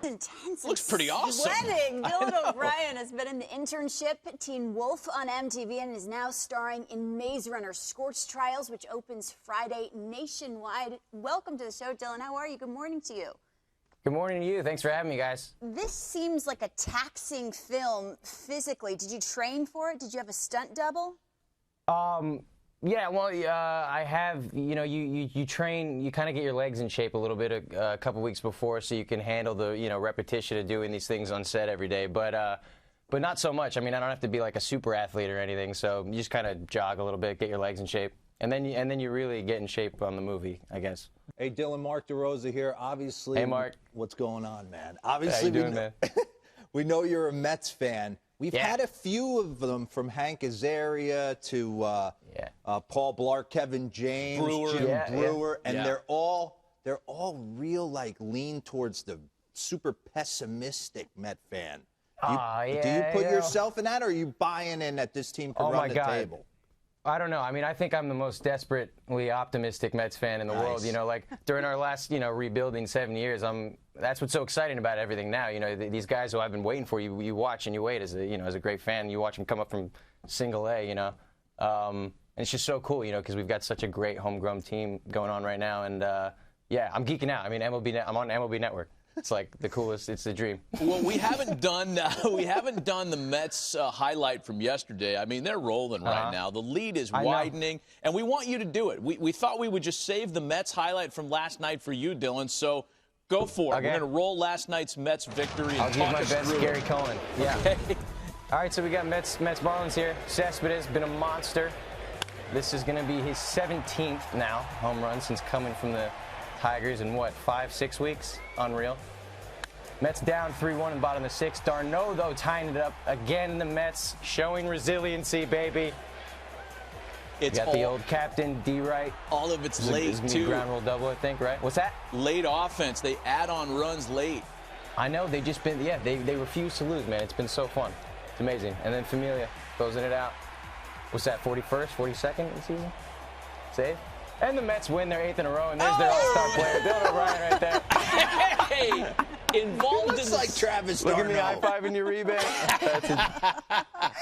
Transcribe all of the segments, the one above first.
intense. Looks pretty awesome. Sweating. Dylan O'Brien has been in the internship Teen Wolf on MTV and is now starring in Maze Runner Scorch Trials, which opens Friday nationwide. Welcome to the show, Dylan. How are you? Good morning to you. Good morning to you. Thanks for having me, guys. This seems like a taxing film physically. Did you train for it? Did you have a stunt double? Yeah, well, I have, you train, you kind of get your legs in shape a little bit a couple weeks before so you can handle the, repetition of doing these things on set every day. But not so much. I mean, I don't have to be like a super athlete or anything, so you just kind of jog a little bit, get your legs in shape. And then you really get in shape on the movie, I guess. Hey, Dylan, Mark DeRosa here. Obviously, hey, Mark. What's going on, man? Obviously, how you doing, man? We know you're a Mets fan. We've Yeah. had a few of them, from Hank Azaria to Paul Blart, Kevin James, Brewer. Jim Brewer, and Yeah. they're all real lean towards the super pessimistic Met fan. Do you put yourself in that, or are you buying in that this team can run the table? I don't know. I mean, I think I'm the most desperately optimistic Mets fan in the world. Like during our last, rebuilding 7 years, that's what's so exciting about everything now. These guys who I've been waiting for, you watch and you wait as a great fan. You watch them come up from Single A, and it's just so cool, because we've got such a great homegrown team going on right now. And yeah, I'm geeking out. I mean, I'm on MLB Network. It's like the coolest. It's the dream. Well, we haven't done the Mets highlight from yesterday. I mean, they're rolling right now. The lead is widening, and we want you to do it. We thought we would just save the Mets highlight from last night for you, Dylan. So go for it. Okay. We're going to roll last night's Mets victory. I'll give my best to Gary Cohen. Yeah. Okay. All right, so we got Mets Marlins here. Cespedes been a monster. This is going to be his 17th now home run since coming from the Tigers in what, 5-6 weeks? Unreal. Mets down 3-1 in bottom of the sixth. d'Arnaud, though, tying it up again in the Mets, showing resiliency, baby. It's got the old captain, D. Wright. All of it's late, too. Ground rule double, I think, right? What's that? Late offense. They add on runs late. I know. They just been, they refuse to lose, man. It's been so fun. It's amazing. And then Familia closing it out. What's that, 41st, 42nd of the season? Save? And the Mets win their 8th in a row, and there's their all-star player, Dylan O'Brien, right there. Hey! Involved Looks like Travis Look d'Arnaud. at me high-fiving your rebound.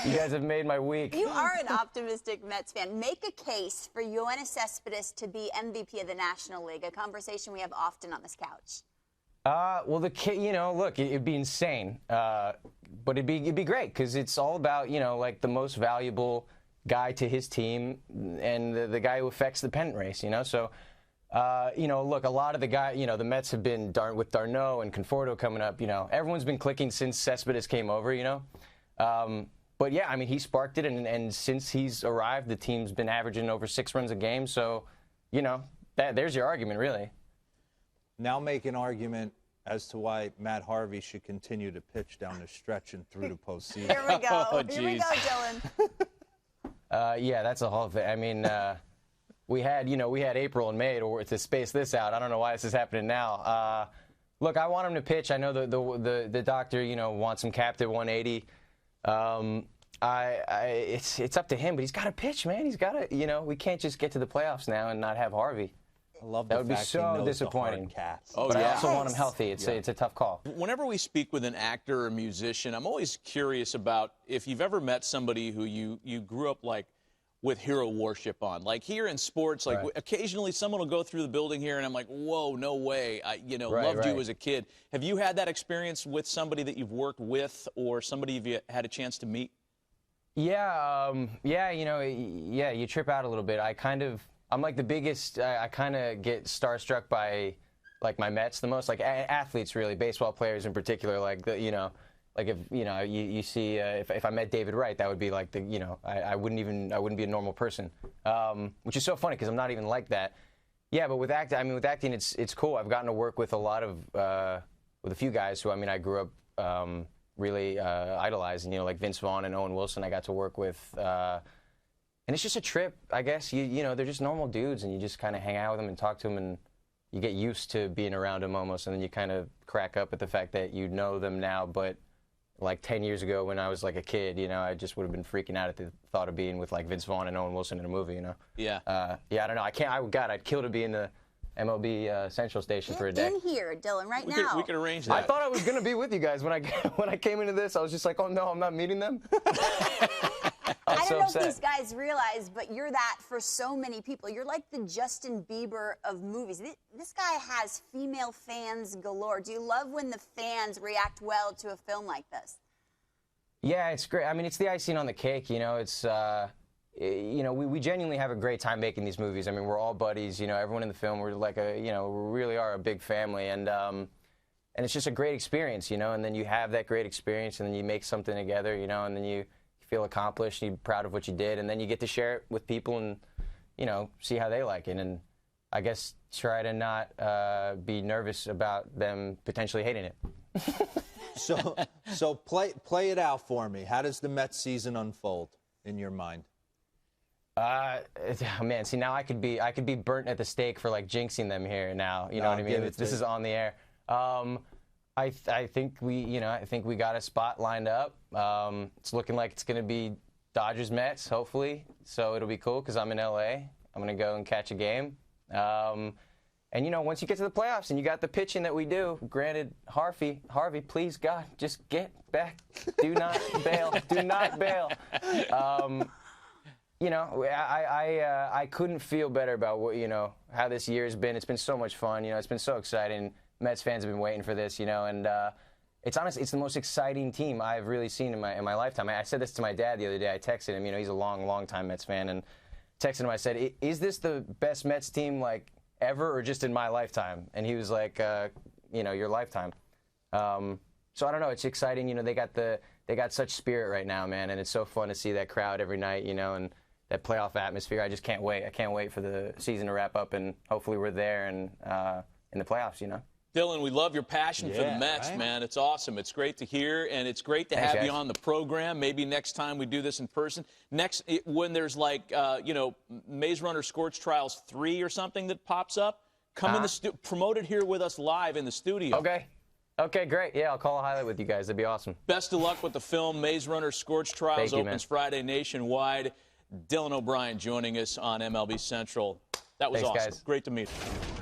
You guys have made my week. You are an optimistic Mets fan. Make a case for Yoenis Cespedes to be MVP of the National League, a conversation we have often on this couch. Well, the kid, look, it'd be insane, but it'd be great because it's all about, like the most valuable guy to his team and the guy who affects the pennant race, So, look, a lot of the guys, the Mets have been with d'Arnaud and Conforto coming up, everyone's been clicking since Cespedes came over, But yeah, I mean, he sparked it, and since he's arrived, the team's been averaging over 6 runs a game. So, there's your argument, really. Now make an argument as to why Matt Harvey should continue to pitch down the stretch and through the postseason. Here we go. Oh, Here we go, Dylan. Yeah, that's a whole thing. I mean, we had April and May to space this out. I don't know why this is happening now. Look, I want him to pitch. I know the doctor, wants him capped at 180. It's up to him, but he's got to pitch, man. He's got to, we can't just get to the playoffs now and not have Harvey. I love that would be so disappointing. But I also want him healthy. It's a tough call. Whenever we speak with an actor or a musician, I'm always curious about if you've ever met somebody who you grew up like with hero worship on. Like here in sports, like occasionally someone will go through the building here and I'm like, whoa, no way. I loved you as a kid. Have you had that experience with somebody that you've worked with or somebody you've had a chance to meet? Yeah, you trip out a little bit. I'm like the biggest, I kind of get starstruck by, like, my Mets the most, like athletes, really, baseball players in particular, like, like if, you see, if I met David Wright, that would be like I wouldn't be a normal person, which is so funny because I'm not even like that. Yeah, but with acting, it's cool. I've gotten to work with a lot of, with a few guys who, I grew up really idolizing, like Vince Vaughn and Owen Wilson I got to work with, and it's just a trip, I guess. They're just normal dudes, and you just kind of hang out with them and talk to them, and you get used to being around them almost, and then you kind of crack up at the fact that you know them now, but like 10 years ago when I was like a kid, I just would have been freaking out at the thought of being with like Vince Vaughn and Owen Wilson in a movie, Yeah. Yeah, I don't know. I'd kill to be in the MLB Central Station for a day. In here, Dylan, right now. We could arrange that. I thought I was going to be with you guys when I came into this. I was just like, oh no, I'm not meeting them. I don't know if these guys realize, but you're that for so many people. You're like the Justin Bieber of movies. This guy has female fans galore. Do you love when the fans react well to a film like this? Yeah, it's great. I mean, it's the icing on the cake. You know, it's you know, we genuinely have a great time making these movies. I mean, we're all buddies. You know, everyone in the film, we're like we really are a big family, and it's just a great experience. You know, and then you have that great experience, and then you make something together. You know, and then you feel accomplished, you're proud of what you did, and then you get to share it with people and, you know, see how they like it. And I guess try to not be nervous about them potentially hating it. So play it out for me. How does the Mets season unfold in your mind? Man, see, now I could be burnt at the stake for like jinxing them here now. You know what I mean? This is on the air. I think we got a spot lined up. It's looking like it's going to be Dodgers Mets, hopefully. So it'll be cool because I'm in LA. I'm going to go and catch a game. And you know, once you get to the playoffs and you got the pitching that we do, granted, Harvey, please God, just get back. Do not bail. Do not bail. You know, I couldn't feel better about what, you know, how this year's been. It's been so much fun. You know, it's been so exciting. Mets fans have been waiting for this, you know, and it's honestly, it's the most exciting team I've really seen in my lifetime. I said this to my dad the other day. I texted him, you know, he's a long time Mets fan, and texted him. I said, "Is this the best Mets team like ever, or just in my lifetime?" And he was like, "You know, your lifetime." So I don't know. It's exciting. You know, they got such spirit right now, man, and it's so fun to see that crowd every night, you know, and that playoff atmosphere. I just can't wait. I can't wait for the season to wrap up, and hopefully we're there and in the playoffs, you know. Dylan, we love your passion for the Mets, man. It's awesome. It's great to hear, and it's great to have you on the program. Maybe next time we do this in person. When there's like, you know, Maze Runner Scorch Trials 3 or something that pops up, come in the promote it here with us live in the studio. Okay. Okay, great. Yeah, I'll call a highlight with you guys. That'd be awesome. Best of luck with the film. Maze Runner Scorch Trials opens Friday nationwide. Dylan O'Brien joining us on MLB Central. That was awesome. Guys. Great to meet you.